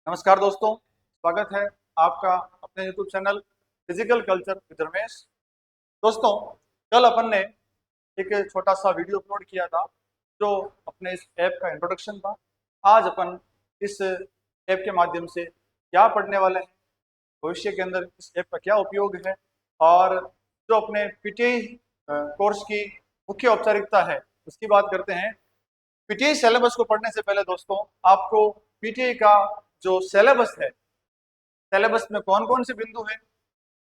नमस्कार दोस्तों, स्वागत है आपका अपने YouTube channel physical culture with Ramesh. दोस्तों, कल अपन ने एक छोटा सा वीडियो अपलोड किया था जो अपने इस ऐप का इंट्रोडक्शन था। आज अपन इस ऐप के माध्यम से क्या पढ़ने वाले हैं, भविष्य के अंदर इस ऐप का क्या उपयोग है और जो अपने पीटीआई कोर्स की मुख्य औपचारिकता है उसकी बात करते हैं। पीटीआई सिलेबस को पढ़ने से पहले दोस्तों आपको पीटीआई का जो सिलेबस है, सिलेबस में कौन कौन से बिंदु हैं,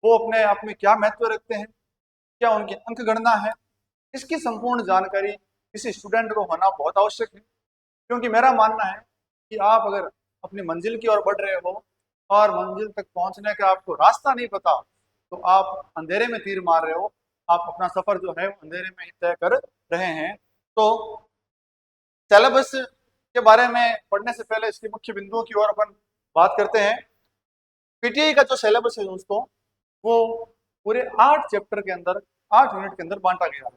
वो अपने आप में क्या महत्व रखते हैं, क्या उनकी अंक गणना है, इसकी संपूर्ण जानकारी किसी स्टूडेंट को होना बहुत आवश्यक है। क्योंकि मेरा मानना है कि आप अगर अपनी मंजिल की ओर बढ़ रहे हो और मंजिल तक पहुंचने का आपको रास्ता नहीं पता तो आप अंधेरे में तीर मार रहे हो। आप अपना सफर जो है वो अंधेरे में ही तय कर रहे हैं। तो सिलेबस के बारे में पढ़ने से पहले इसके मुख्य बिंदुओं की ओर अपन बात करते हैं। पीटीआई का जो सिलेबस है दोस्तों, वो पूरे 8 चैप्टर के अंदर 8 यूनिट के अंदर बांटा गया है।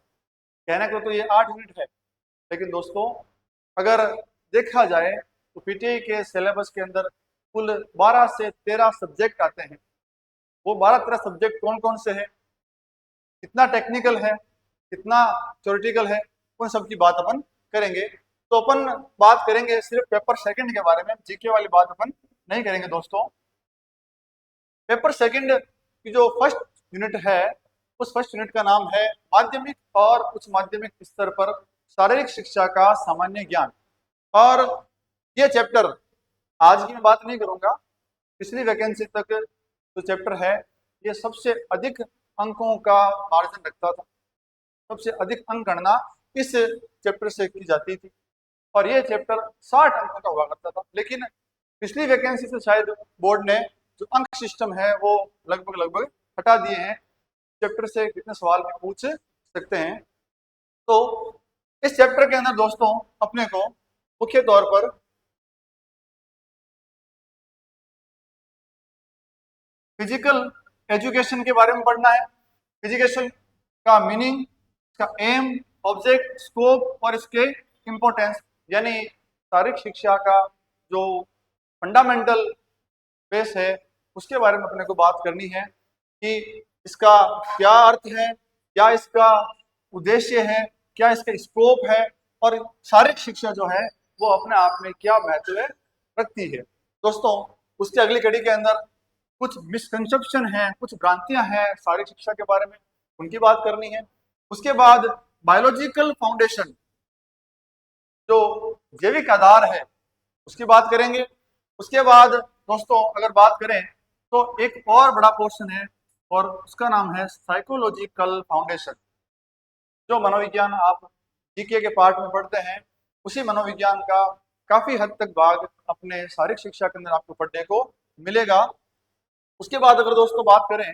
कहने को तो ये 8 यूनिट है, लेकिन दोस्तों अगर देखा जाए तो पीटीआई के सिलेबस के अंदर कुल 12 से 13 सब्जेक्ट आते हैं। वो 12-13 सब्जेक्ट कौन कौन से हैं, कितना टेक्निकल है, कितना थ्योरेटिकल है, उन सब की बात अपन करेंगे। तो अपन बात करेंगे सिर्फ पेपर सेकंड के बारे में, जीके वाली बात अपन नहीं करेंगे दोस्तों। पेपर सेकंड की जो फर्स्ट यूनिट है, उस फर्स्ट यूनिट का नाम है माध्यमिक और उच्च माध्यमिक स्तर पर शारीरिक शिक्षा का सामान्य ज्ञान। और ये चैप्टर आज की मैं बात नहीं करूंगा, पिछली वैकेंसी तक जो चैप्टर है ये सबसे अधिक अंकों का मार्जिन रखता था। सबसे अधिक अंक गणना इस चैप्टर से की जाती थी और ये चैप्टर 60 अंकों का हुआ करता था। लेकिन पिछली वैकेंसी से शायद बोर्ड ने जो अंक सिस्टम है वो लगभग लगभग हटा दिए हैं। चैप्टर से कितने सवाल भी पूछ सकते हैं। तो इस चैप्टर के अंदर दोस्तों अपने को मुख्य तौर पर फिजिकल एजुकेशन के बारे में पढ़ना है। फिजिकेशन का मीनिंग, इसका एम, ऑब्जेक्ट, स्कोप और इसके इम्पोर्टेंस, यानी शारीरिक शिक्षा का जो फंडामेंटल बेस है उसके बारे में अपने को बात करनी है कि इसका क्या अर्थ है, क्या इसका उद्देश्य है, क्या इसका स्कोप है और शारीरिक शिक्षा जो है वो अपने आप में क्या महत्व रखती है। दोस्तों उसकी अगली कड़ी के अंदर कुछ मिसकंसेप्शन है, कुछ भ्रांतियां हैं शारीरिक शिक्षा के बारे में, उनकी बात करनी है। उसके बाद बायोलॉजिकल फाउंडेशन, जो जैविक आधार है, उसकी बात करेंगे। उसके बाद दोस्तों अगर बात करें तो एक और बड़ा पोर्शन है और उसका नाम है साइकोलॉजिकल फाउंडेशन। जो मनोविज्ञान आप जीके के पार्ट में पढ़ते हैं, उसी मनोविज्ञान का काफी हद तक भाग अपने शारीरिक शिक्षा के अंदर आपको पढ़ने को मिलेगा। उसके बाद अगर दोस्तों बात करें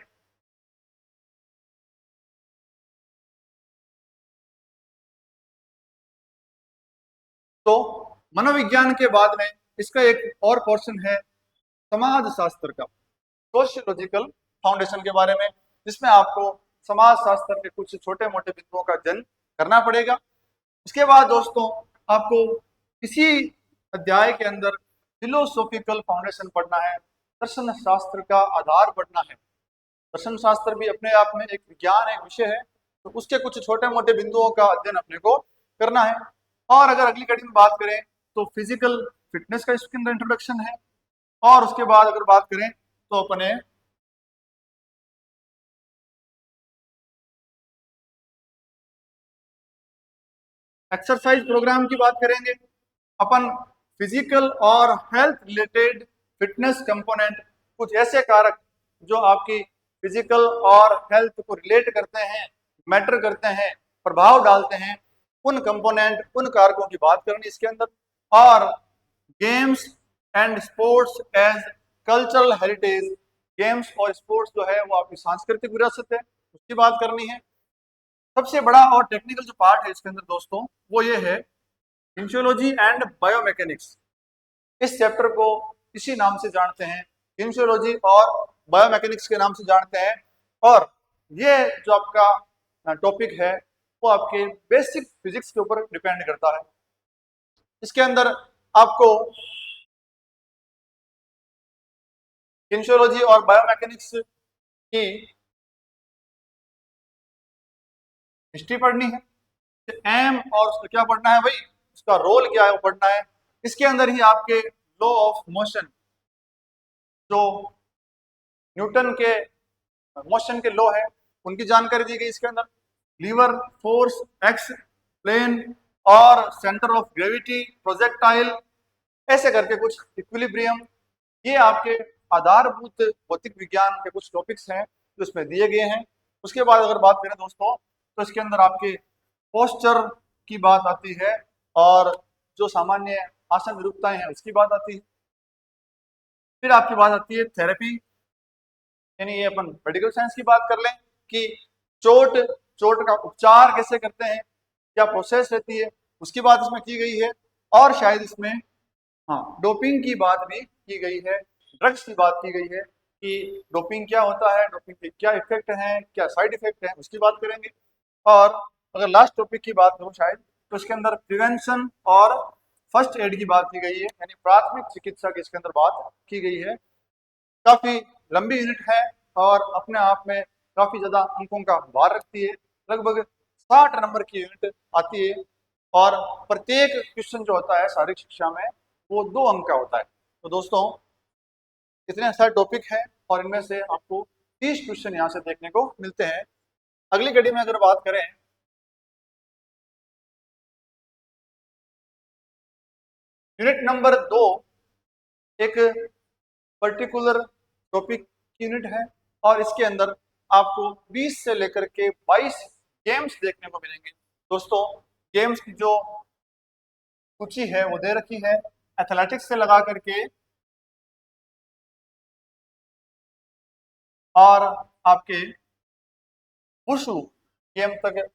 तो मनोविज्ञान के बाद में इसका एक और पोर्शन है समाज शास्त्र का, सोशियोलॉजिकल फाउंडेशन के बारे में, जिसमें आपको समाज शास्त्र के कुछ छोटे मोटे बिंदुओं का अध्ययन करना पड़ेगा। उसके बाद दोस्तों आपको इसी अध्याय के अंदर फिलोसॉफिकल फाउंडेशन पढ़ना है, दर्शन शास्त्र का आधार पढ़ना है। दर्शन शास्त्र भी अपने आप में एक विज्ञान, एक विषय है, तो उसके कुछ छोटे मोटे बिंदुओं का अध्ययन अपने को करना है। और अगर अगली कड़ी में बात करें तो फिजिकल फिटनेस का इसके अंदर इंट्रोडक्शन है। और उसके बाद अगर बात करें तो अपने एक्सरसाइज प्रोग्राम की बात करेंगे। अपन फिजिकल और हेल्थ रिलेटेड फिटनेस कंपोनेंट, कुछ ऐसे कारक जो आपकी फिजिकल और हेल्थ को रिलेट करते हैं, मैटर करते हैं, प्रभाव डालते हैं, उन कंपोनेंट, उन कारकों की बात करनी इसके अंदर। और games and sports as cultural heritage, games और स्पोर्ट्स जो है वो आपकी सांस्कृतिक विरासत है, उसकी बात करनी है। सबसे बड़ा और टेक्निकल जो पार्ट है इसके अंदर दोस्तों वो ये है फिजियोलॉजी एंड बायोमैकेनिक्स। इस चैप्टर को इसी नाम से जानते हैं, फिजियोलॉजी और बायोमैकेनिक्स के नाम से जानते हैं। और ये जो आपका टॉपिक है वो आपके बेसिक फिजिक्स के ऊपर डिपेंड करता है। इसके अंदर आपको किनेसियोलॉजी और बायोमैकेनिक्स की हिस्ट्री पढ़नी है। एम और उसका क्या पढ़ना है भाई, उसका रोल क्या है वो पढ़ना है। इसके अंदर ही आपके लॉ ऑफ मोशन, जो न्यूटन के मोशन के लॉ है, उनकी जानकारी दी गई इसके अंदर। लीवर, फोर्स, एक्स प्लेन और सेंटर ऑफ ग्रेविटी, प्रोजेक्टाइल, ऐसे करके कुछ इक्विलिब्रियम, ये आपके आधारभूत भौतिक विज्ञान के कुछ टॉपिक्स हैं जो इसमें दिए गए हैं। उसके बाद अगर बात करें दोस्तों, तो इसके अंदर आपके पोस्चर की बात आती है और जो सामान्य आसन विरूपताएं हैं उसकी बात आती है। फिर आपकी बात आती है थेरेपी, यानी ये अपन मेडिकल साइंस की बात कर लें कि चोट चोट का उपचार कैसे करते हैं, क्या प्रोसेस रहती है, उसकी बात इसमें की गई है। और शायद इसमें हाँ डोपिंग की बात भी की गई है, ड्रग्स की बात की गई है कि डोपिंग क्या होता है, डोपिंग के क्या इफेक्ट हैं, क्या साइड इफेक्ट हैं, उसकी बात करेंगे। और अगर लास्ट टॉपिक की बात करूँ शायद, तो इसके अंदर प्रिवेंशन और फर्स्ट एड की बात की गई है, यानी प्राथमिक चिकित्सा की इसके अंदर बात की गई है। काफी लंबी यूनिट है और अपने आप में काफी ज्यादा अंकों का भार रखती है। लगभग 60 नंबर की यूनिट आती है और प्रत्येक क्वेश्चन जो होता है शारीरिक शिक्षा में वो 2 अंक का होता है। तो दोस्तों इतने सारे टॉपिक हैं और इनमें से आपको 30 क्वेश्चन यहाँ से देखने को मिलते हैं। अगली कड़ी में अगर बात करें, यूनिट नंबर 2 एक पर्टिकुलर टॉपिक की यूनिट है और इसके अंदर आपको 20 से लेकर के 22 गेम्स देखने को मिलेंगे। दोस्तों गेम्स की जो सूची है वो दे रखी है, एथलेटिक्स से लगा करके और आपके वुशु गेम तक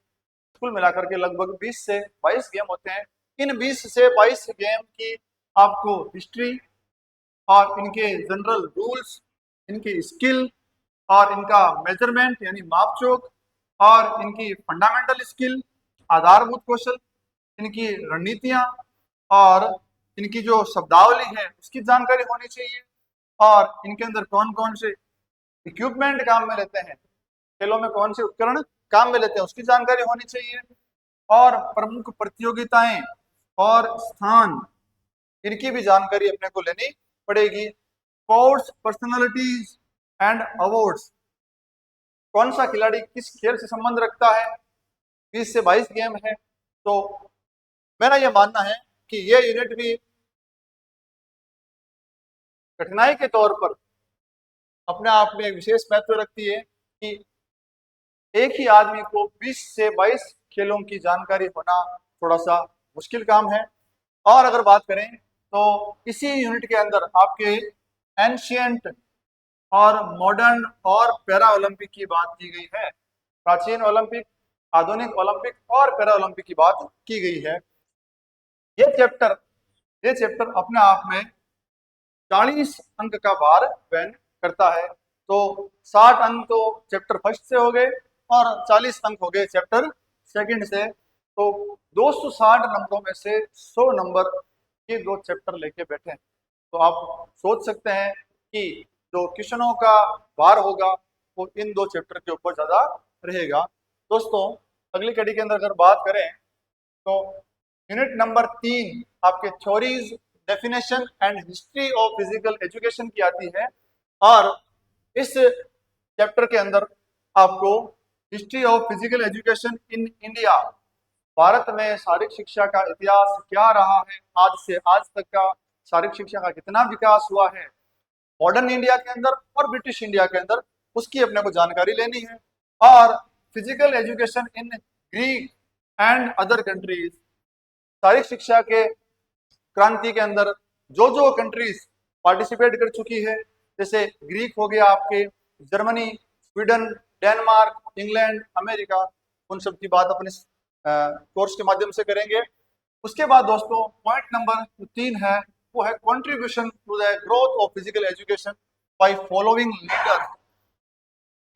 कुल मिलाकर के लगभग 20 से 22 गेम होते हैं। इन 20 से 22 गेम की आपको हिस्ट्री और इनके जनरल रूल्स, इनकी स्किल और इनका मेजरमेंट यानी मापचोक और इनकी फंडामेंटल स्किल, आधारभूत कौशल, इनकी रणनीतियां और इनकी जो शब्दावली है उसकी जानकारी होनी चाहिए। और इनके अंदर कौन कौन से इक्विपमेंट काम में लेते हैं, खेलों में कौन से उपकरण काम में लेते हैं, उसकी जानकारी होनी चाहिए। और प्रमुख प्रतियोगिताएं और स्थान, इनकी भी जानकारी अपने को लेनी पड़ेगी। स्पोर्ट्स पर्सनालिटीज एंड अवार्ड्स, कौन सा खिलाड़ी किस खेल से संबंध रखता है, 20 से 22 गेम है। तो मेरा यह मानना है कि यह यूनिट भी कठिनाई के तौर पर अपने आप में एक विशेष महत्व रखती है कि एक ही आदमी को 20 से 22 खेलों की जानकारी होना थोड़ा सा मुश्किल काम है। और अगर बात करें तो इसी यूनिट के अंदर आपके एंशियंट और मॉडर्न और पैरा ओलंपिक की बात की गई है। प्राचीन ओलंपिक, आधुनिक ओलंपिक और पैरा ओलंपिक की बात की गई है। ये चैप्टर अपने आप में 40 अंक का भार वहन करता है। तो 60 अंक तो चैप्टर फर्स्ट से हो गए और 40 अंक हो गए चैप्टर सेकंड से। तो 260 नंबरों में से 100 नंबर ये 2 चैप्टर लेके बैठे हैं। तो आप सोच सकते हैं कि जो क्वेश्चनों का भार होगा वो इन 2 चैप्टर के ऊपर ज्यादा रहेगा। दोस्तों अगली कड़ी के अंदर अगर बात करें तो यूनिट नंबर 3 आपके theories, definition and history of physical education की आती है। और इस चैप्टर के अंदर आपको history of physical education in India, Bharat में शारीरिक शिक्षा का इतिहास क्या रहा है, आज से आज तक का शारीरिक शिक्षा का कितना विकास हुआ है मॉडर्न इंडिया के अंदर और ब्रिटिश इंडिया के अंदर, उसकी अपने को जानकारी लेनी है। और physical education in Greek and other countries, शारीरिक शिक्षा के क्रांति के अंदर जो जो कंट्रीज पार्टिसिपेट कर चुकी है, जैसे ग्रीक हो गया आपके, Germany, Sweden, Denmark, England, America, उन सब की बात अपने कोर्स के माध्यम से करेंगे। उसके बाद दोस्तों पॉइंट नंबर 3 है वो है contribution to the growth of physical education by following leader.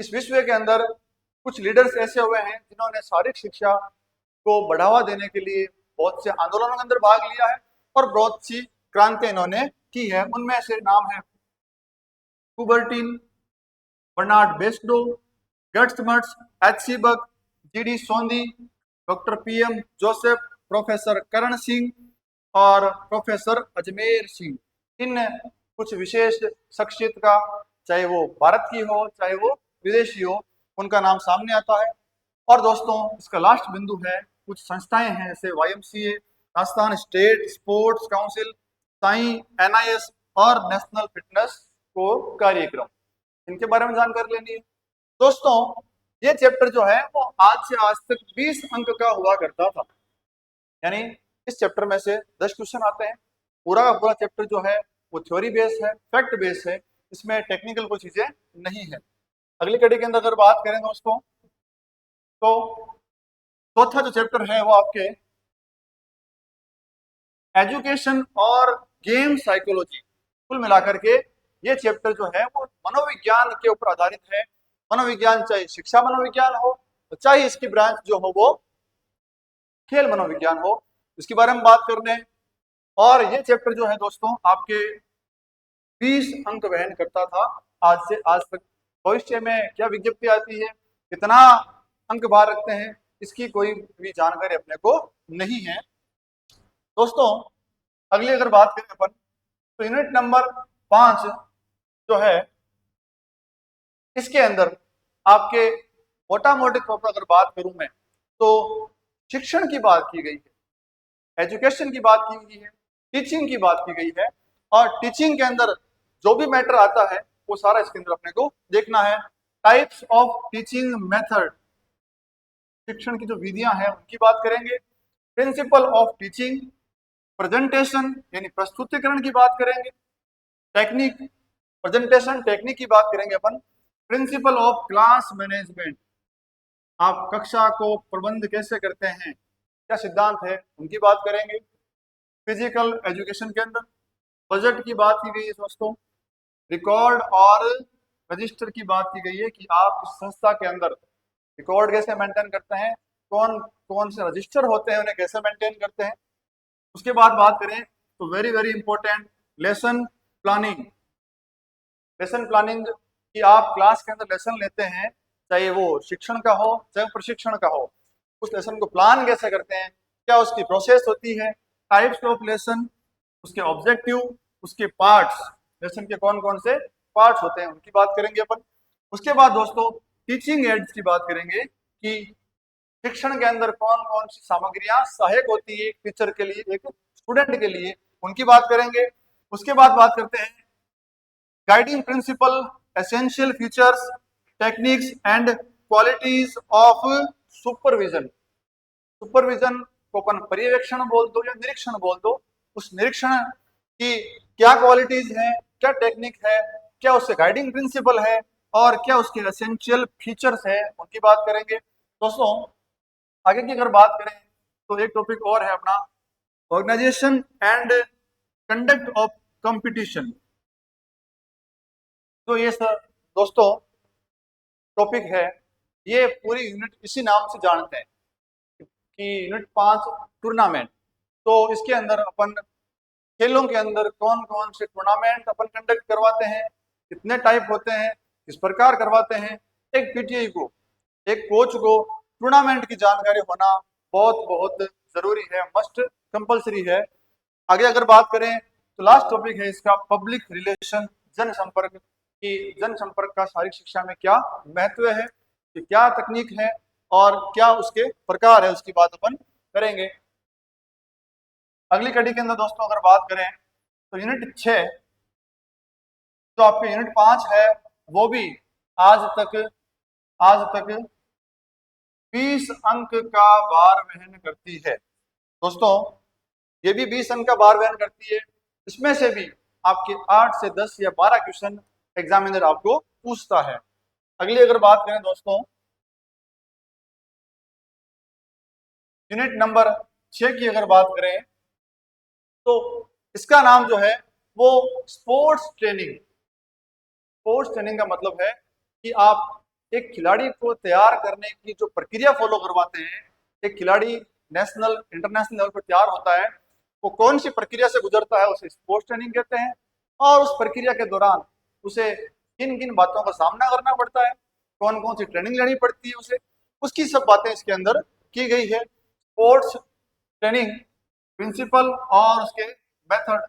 इस विश्व के अंदर कुछ लीडर्स ऐसे हुए हैं जिन्होंने शारीरिक शिक्षा को बढ़ावा देने के लिए बहुत से आंदोलनों के अंदर भाग लिया है और बहुत सी क्रांति इन्होंने की है। उनमें से नाम है Coubertin, Bernard Basedow, GutsMuths, H C. Buck, G D. Sondhi, doctor P M. Joseph, professor Karan Singh और प्रोफेसर अजमेर सिंह। इन कुछ विशेष शख्सियत का, चाहे वो भारत की हो चाहे वो विदेशी हो, उनका नाम सामने आता है। और दोस्तों इसका लास्ट बिंदु है, कुछ संस्थाएं हैं जैसे YMCA, Rajasthan state sports council, Sai, NIS और नेशनल फिटनेस को कार्यक्रम, इनके बारे में जानकारी लेनी है। दोस्तों ये चैप्टर जो है वो आज से आज तक 20 अंक का हुआ करता था, यानी इस चैप्टर में से 10 क्वेश्चन आते हैं। पूरा का पूरा चैप्टर जो है वो थ्योरी बेस्ड है, फैक्ट बेस्ड है, इसमें टेक्निकल कोई चीजें नहीं है। अगली कड़ी के अंदर अगर बात करें दोस्तों, तो चौथा जो चैप्टर है वो आपके एजुकेशन और गेम साइकोलॉजी। कुल मिलाकर के ये चैप्टर जो है वो मनोविज्ञान के ऊपर आधारित है। मनोविज्ञान चाहे शिक्षा मनोविज्ञान हो, चाहे इसकी ब्रांच जो हो वो खेल मनोविज्ञान हो, इसके बारे में बात करने। और ये चैप्टर जो है दोस्तों आपके 20 अंक वहन करता था आज से आज तक। भविष्य में क्या विज्ञप्ति आती है, कितना अंक बाहर रखते हैं, इसकी कोई भी जानकारी अपने को नहीं है। दोस्तों अगली अगर बात करें अपन, तो यूनिट नंबर 5 जो है इसके अंदर आपके मोटा मोटे तौर पर अगर बात करूं मैं, तो शिक्षण की बात की गई है, एजुकेशन की बात की गई है, टीचिंग की बात की गई है। और टीचिंग के अंदर जो भी मैटर आता है वो सारा इसके अंदर अपने को देखना है। टाइप्स ऑफ टीचिंग मेथड, शिक्षण की जो विधियां हैं उनकी बात करेंगे। प्रिंसिपल ऑफ टीचिंग, प्रेजेंटेशन यानी प्रस्तुतिकरण की बात करेंगे। टेक्निक, प्रेजेंटेशन टेक्निक की बात करेंगे अपन। प्रिंसिपल ऑफ क्लास मैनेजमेंट, आप कक्षा को प्रबंध कैसे करते हैं, क्या सिद्धांत है, उनकी बात करेंगे। फिजिकल एजुकेशन के अंदर बजट की बात की गई है दोस्तों। रिकॉर्ड और रजिस्टर की बात की गई है कि आप इस संस्था के अंदर रिकॉर्ड कैसे मेंटेन करते हैं, कौन कौन से रजिस्टर होते हैं उन्हें कैसे मेंटेन करते हैं। उसके बाद बात करें तो very very important lesson planning. Lesson planning कि आप क्लास के अंदर लेसन लेते हैं, चाहे वो शिक्षण का हो चाहे प्रशिक्षण का हो, उस लेसन को प्लान कैसे करते हैं, क्या उसकी प्रोसेस होती है। टाइप्स ऑफ लेसन, उसके ऑब्जेक्टिव, उसके पार्ट्स, लेसन के कौन कौन से पार्ट्स होते हैं उनकी बात करेंगे अपन। उसके बाद दोस्तों टीचिंग एड्स की बात करेंगे कि शिक्षण के अंदर कौन कौन सी सामग्रियां सहायक होती है एक टीचर के लिए, एक स्टूडेंट के लिए, उनकी बात करेंगे। उसके बाद बात करते हैं guiding principal, essential features, techniques and qualities of supervision. Supervision को अपन पर्यवेक्षण बोल दो या निरीक्षण बोल दो, उस निरीक्षण की क्या क्वालिटीज हैं, क्या टेक्निक है, क्या उससे गाइडिंग प्रिंसिपल है और क्या उसके एसेंशियल फीचर्स है, उनकी बात करेंगे। दोस्तों आगे की अगर बात करें तो एक टॉपिक और है अपना organisation and conduct of competition. तो ये सर दोस्तों टॉपिक है, ये पूरी यूनिट इसी नाम से जानते हैं कि यूनिट 5 टूर्नामेंट। तो इसके अंदर अपन खेलों के अंदर कौन कौन से टूर्नामेंट अपन कंडक्ट करवाते हैं, कितने टाइप होते हैं, किस प्रकार करवाते हैं। एक पीटीआई को, एक कोच को टूर्नामेंट की जानकारी होना बहुत बहुत जरूरी है, मस्ट कंपलसरी है। आगे अगर बात करें तो लास्ट टॉपिक है इसका पब्लिक रिलेशन, जनसंपर्क की जनसंपर्क का शारीरिक शिक्षा में क्या महत्व है, कि क्या तकनीक है और क्या उसके प्रकार है, उसकी बात अपन करेंगे। अगली कड़ी के अंदर दोस्तों अगर बात करें तो यूनिट 6 जो आपके यूनिट 5 है वो भी आज तक 20 अंक का भार वहन करती है। दोस्तों ये भी 20 अंक का भार वहन करती है। इसमें से भी आपके 8 से 10 या 12 क्वेश्चन एग्जामिनर आपको पूछता है। अगली अगर बात करें दोस्तों यूनिट नंबर 6 की अगर बात करें तो इसका नाम जो है वो स्पोर्ट्स ट्रेनिंग। स्पोर्ट्स ट्रेनिंग का मतलब है कि आप एक खिलाड़ी को तैयार करने की जो प्रक्रिया फॉलो करवाते हैं, एक खिलाड़ी नेशनल इंटरनेशनल लेवल पर तैयार होता है, वो कौन सी प्रक्रिया से गुजरता है उसे स्पोर्ट्स ट्रेनिंग कहते हैं। और उस प्रक्रिया के दौरान उसे किन किन बातों का सामना करना पड़ता है, कौन कौन सी ट्रेनिंग लेनी पड़ती है उसे, उसकी सब बातें इसके अंदर की गई है। स्पोर्ट्स ट्रेनिंग प्रिंसिपल और उसके मेथड,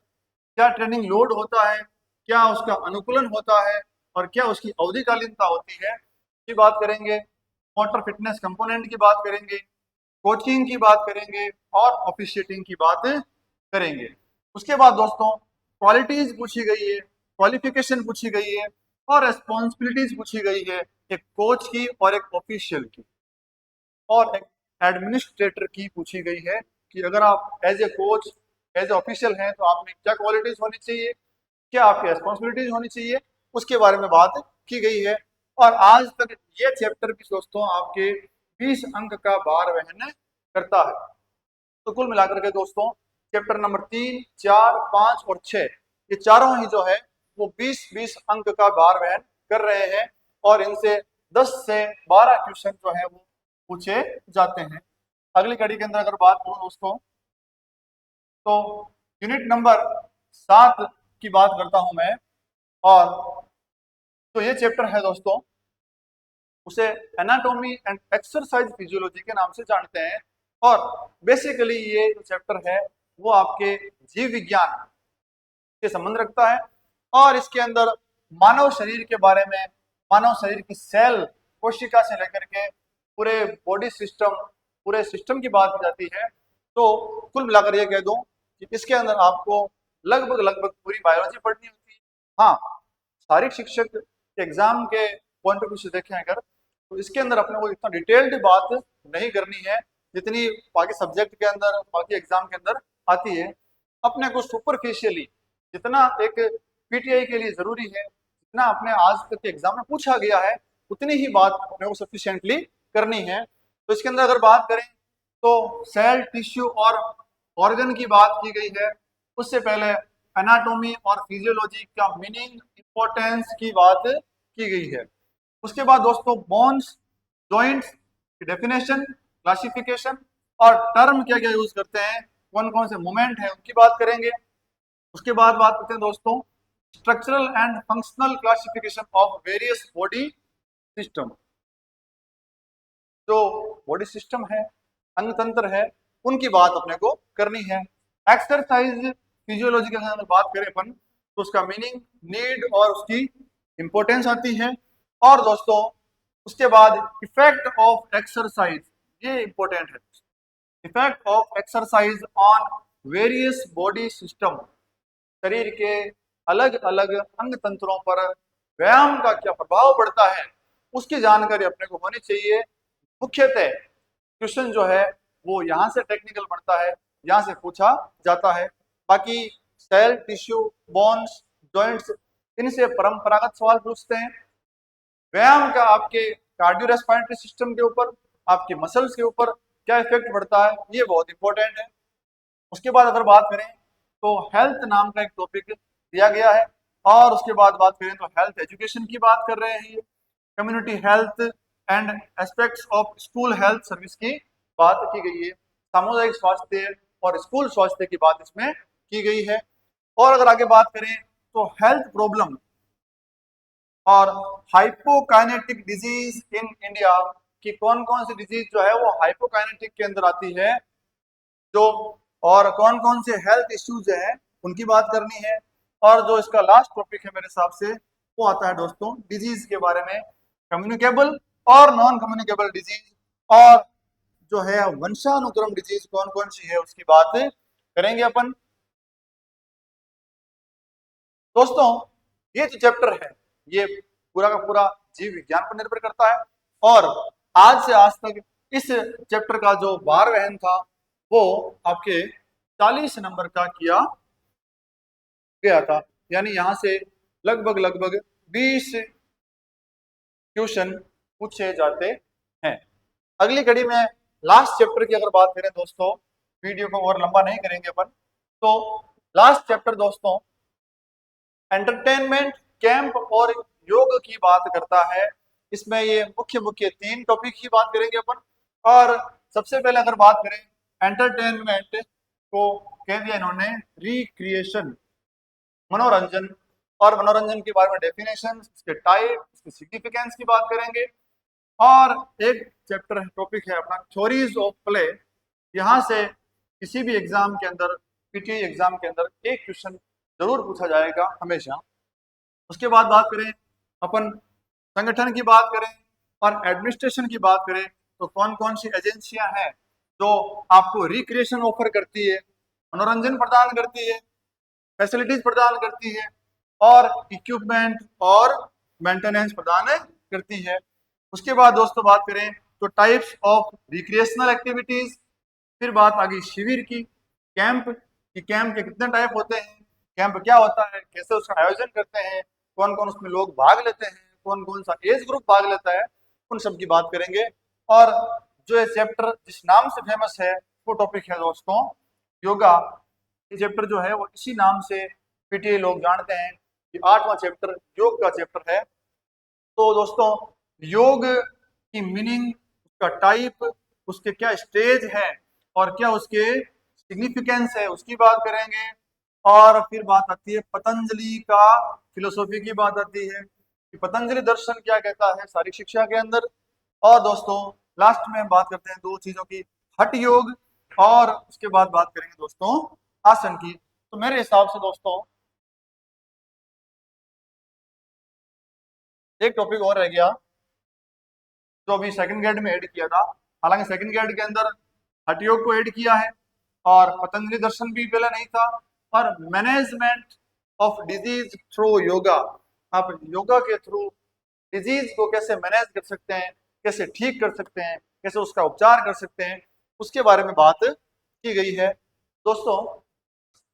क्या ट्रेनिंग लोड होता है, क्या उसका अनुकूलन होता है और क्या उसकी अवधिकालीनता होती है, की बात करेंगे। मोटर फिटनेस कंपोनेंट की बात करेंगे, कोचिंग की बात करेंगे और ऑफिशिएटिंग की बात करेंगे। उसके बाद दोस्तों क्वालिटीज पूछी गई है, क्वालिफिकेशन पूछी गई है और रेस्पॉन्सिबिलिटीज पूछी गई है, एक कोच की और एक ऑफिशियल की और एक एडमिनिस्ट्रेटर की पूछी गई है कि अगर आप as a coach as a official हैं तो आप में क्या क्वालिटीज होनी चाहिए, क्या आपकी रेस्पॉन्सिबिलिटीज होनी चाहिए, उसके बारे में बात की गई है। और आज तक ये चैप्टर भी दोस्तों आपके 20 अंक का भार वहन करता है। तो कुल मिलाकर के दोस्तों चैप्टर नंबर 3, 4, 5 और 6 ये चारों ही जो है वो 20-20 अंक का भार वहन कर रहे हैं और इनसे 10 से 12 क्वेश्चन जो है वो पूछे जाते हैं। अगली कड़ी के अंदर अगर बात करूं दोस्तों तो यूनिट नंबर 7 की बात करता हूं मैं। और तो ये चैप्टर है दोस्तों, उसे एनाटॉमी एंड एक्सरसाइज फिजियोलॉजी के नाम से जानते हैं। और बेसिकली ये जो चैप्टर है वो आपके जीव विज्ञान से संबंध रखता है और इसके अंदर मानव शरीर के बारे में, मानव शरीर की सेल कोशिका से लेकर के पूरे बॉडी सिस्टम, पूरे सिस्टम की बात की जाती है। तो कुल मिलाकर ये कह दूं कि इसके अंदर आपको लगभग लगभग पूरी बायोलॉजी पढ़नी होती है। हाँ, शारीरिक शिक्षक के एग्जाम के पॉइंट ऑफ व्यू से देखें अगर तो इसके अंदर अपने को इतना डिटेल्ड बात नहीं करनी है जितनी बाकी सब्जेक्ट के अंदर, बाकी एग्जाम के अंदर आती है। अपने को सुपरफिशियली जितना एक पीटीआई के लिए जरूरी है, जितना अपने आज तक के एग्जाम में पूछा गया है, उतनी ही बात अपने को सफिशिएंटली करनी है। तो इसके अंदर अगर बात करें तो सेल, टिश्यू और ऑर्गन की बात की गई है। उससे पहले एनाटॉमी और फिजियोलॉजी का मीनिंग, इंपॉर्टेंस की बात की गई है। उसके बाद दोस्तों बोन्स, जॉइंट्स की डेफिनेशन, क्लासिफिकेशन और टर्म क्या क्या यूज करते हैं, कौन कौन से मूवमेंट है उनकी बात करेंगे। उसके बाद बात करते हैं दोस्तों structural and functional classification of various body system. जो बॉडी सिस्टम है, अंग तंत्र है, उनकी बात अपने को करनी है। एक्सरसाइज फिजियोलॉजी की अगर बात करें अपन तो उसका मीनिंग, नीड और उसकी इंपॉर्टेंस आती है। और दोस्तों उसके बाद इफेक्ट ऑफ एक्सरसाइज, ये इंपॉर्टेंट है। Effect of exercise on various body system, शरीर के अलग अलग अंग तंत्रों पर व्यायाम का क्या प्रभाव पड़ता है उसकी जानकारी अपने को होनी चाहिए। मुख्यतः क्वेश्चन जो है वो यहाँ से टेक्निकल बनता है, यहाँ से पूछा जाता है। बाकी सेल, टिश्यू, बोन्स, जॉइंट्स, इनसे परंपरागत सवाल पूछते हैं। व्यायाम का आपके कार्डियोरेस्पिरेटरी सिस्टम के ऊपर, आपके मसल्स के ऊपर क्या इफेक्ट पड़ता है, ये बहुत इंपॉर्टेंट है। उसके बाद अगर बात करें तो हेल्थ नाम का एक टॉपिक दिया गया है। और उसके बाद बात करें तो हेल्थ एजुकेशन की बात कर रहे हैं, ये community health and aspects of school health service की बात की गई है। सामुदायिक स्वास्थ्य और स्कूल स्वास्थ्य की बात इसमें की गई है। और अगर आगे बात करें तो हेल्थ प्रॉब्लम और हाइपोकाइनेटिक डिजीज इन इंडिया की कौन कौन सी डिजीज जो है वो हाइपोकाइनेटिक के अंदर आती है, जो और कौन कौन से हेल्थ इश्यूज हैं उनकी बात करनी है। और जो इसका लास्ट टॉपिक है मेरे हिसाब से वो आता है दोस्तों डिजीज के बारे में, कम्युनिकेबल और नॉन कम्युनिकेबल डिजीज और जो है वंशानुक्रम डिजीज कौन कौन सी है उसकी बात करेंगे अपन। दोस्तों ये जो चैप्टर है ये पूरा का पूरा जीव विज्ञान पर निर्भर करता है और आज से आज तक इस चैप्टर का जो भार वहन था वो आपके 40 नंबर का किया गया था। यानी यहां से लगभग लगभग 20 क्वेश्चन पूछे जाते हैं। अगली कड़ी में लास्ट चैप्टर की अगर बात करें दोस्तों, वीडियो को और लंबा नहीं करेंगे अपन, तो लास्ट चैप्टर दोस्तों एंटरटेनमेंट, कैंप और योग की बात करता है। इसमें ये मुख्य मुख्य 3 टॉपिक की बात करेंगे अपन। और सबसे पहले अगर बात करें एंटरटेनमेंट को कह दिया इन्होंने रिक्रिएशन, मनोरंजन और मनोरंजन के बारे में डेफिनेशन, उसके टाइप, उसकी सिग्निफिकेंस की बात करेंगे। और एक चैप्टर टॉपिक है अपना थ्योरीज ऑफ प्ले। यहाँ से किसी भी एग्जाम के अंदर, पीटीआई एग्जाम के अंदर एक क्वेश्चन जरूर पूछा जाएगा हमेशा। उसके बाद बात करें अपन संगठन की बात करें और एडमिनिस्ट्रेशन की बात करें तो कौन कौन सी एजेंसियां हैं जो आपको रिक्रिएशन ऑफर करती है, मनोरंजन प्रदान करती है, फैसिलिटीज प्रदान करती है और इक्विपमेंट और मेंटेनेंस प्रदान करती है। उसके बाद दोस्तों बात करें तो टाइप्स ऑफ रिक्रिएशनल एक्टिविटीज। फिर बात आ गई शिविर की, कैंप की, कैंप के कितने टाइप होते हैं, कैंप क्या होता है, कैसे उसका आयोजन करते हैं, कौन कौन उसमें लोग भाग लेते हैं, कौन कौन सा एज ग्रुप भाग लेता है, उन सब की बात करेंगे। और जो ये चैप्टर जिस नाम से फेमस है वो टॉपिक है दोस्तों योगा। ये चैप्टर जो है वो इसी नाम से पीटीआई लोग जानते हैं कि 8वां चैप्टर योग का चैप्टर है। तो दोस्तों योग की मीनिंग, उसका टाइप, उसके क्या स्टेज है और क्या उसके सिग्निफिकेंस है उसकी बात करेंगे। और फिर बात आती है पतंजलि का फिलोसॉफी की बात आती है कि पतंजलि दर्शन क्या कहता है शारीरिक शिक्षा के अंदर। और दोस्तों लास्ट में बात करते हैं दो चीजों की, हठ योग, और उसके बाद बात करेंगे दोस्तों आसन की। तो मेरे हिसाब से दोस्तों एक टॉपिक और रह गया जो अभी सेकंड ग्रेड में ऐड किया था। हालांकि सेकंड ग्रेड के अंदर हठ योग को ऐड किया है और पतंजलि दर्शन भी पहले नहीं था। और management of disease through yoga, आप योगा के थ्रू डिजीज को कैसे मैनेज कर सकते हैं, कैसे ठीक कर सकते हैं, कैसे उसका उपचार कर सकते हैं, उसके बारे में बात की गई है। दोस्तों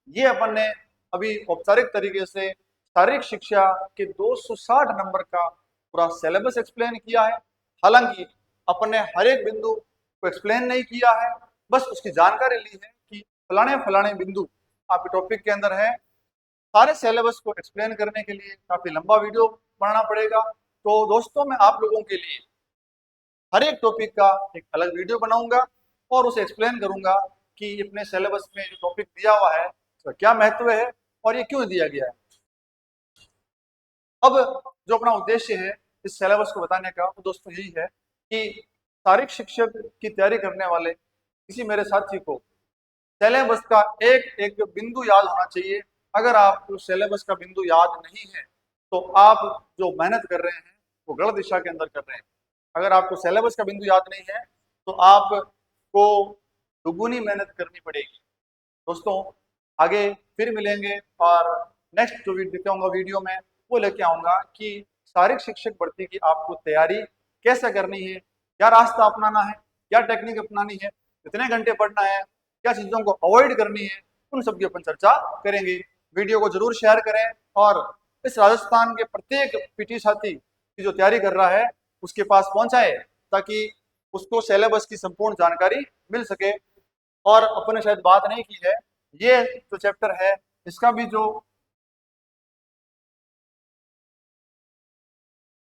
ये अपन ने अभी औपचारिक तरीके से शारीरिक शिक्षा के 260 नंबर का पूरा सिलेबस एक्सप्लेन किया है। हालांकि अपन ने हर एक बिंदु को एक्सप्लेन नहीं किया है, बस उसकी जानकारी ली है कि फलाने फलाने बिंदु आपके टॉपिक के अंदर है। सारे सिलेबस को एक्सप्लेन करने के लिए काफी लंबा वीडियो बनाना पड़ेगा। तो दोस्तों मैं आप लोगों के लिए हर एक टॉपिक का एक अलग वीडियो बनाऊंगा और उसे एक्सप्लेन करूंगा कि अपने सिलेबस में जो टॉपिक दिया हुआ है उसका क्या महत्व है और ये क्यों दिया गया है। अब जो अपना उद्देश्य है इस सिलेबस को बताने का वो दोस्तों यही है कि शारीरिक शिक्षक की तैयारी करने वाले किसी मेरे साथी को सिलेबस का एक एक बिंदु याद होना चाहिए। अगर आपको सिलेबस का बिंदु याद नहीं है तो आप जो मेहनत कर रहे हैं वो गलत दिशा के अंदर कर रहे हैं। अगर आपको सिलेबस का बिंदु याद नहीं है तो आपको दुगुनी मेहनत करनी पड़ेगी। दोस्तों आगे फिर मिलेंगे और नेक्स्ट जो दिखाऊंगा वीडियो में वो लेके आऊंगा कि शारीरिक शिक्षक भर्ती की आपको तैयारी कैसे करनी है, क्या रास्ता अपनाना है, क्या टेक्निक अपनानी है, कितने घंटे पढ़ना है, क्या चीजों को अवॉइड करनी है, उन सब की अपन चर्चा करेंगे। वीडियो को जरूर शेयर करें और इस राजस्थान के प्रत्येक पीटी साथी की जो तैयारी कर रहा है उसके पास पहुंचाए ताकि उसको सिलेबस की संपूर्ण जानकारी मिल सके। और अपन ने शायद बात नहीं की है, ये जो चैप्टर है इसका भी जो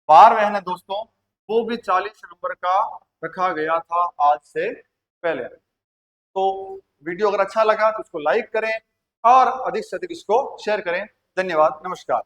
बार वहन है दोस्तों वो भी 40 नंबर का रखा गया था आज से पहले। तो वीडियो अगर अच्छा लगा तो उसको लाइक करें और अधिक से अधिक इसको शेयर करें। धन्यवाद, नमस्कार।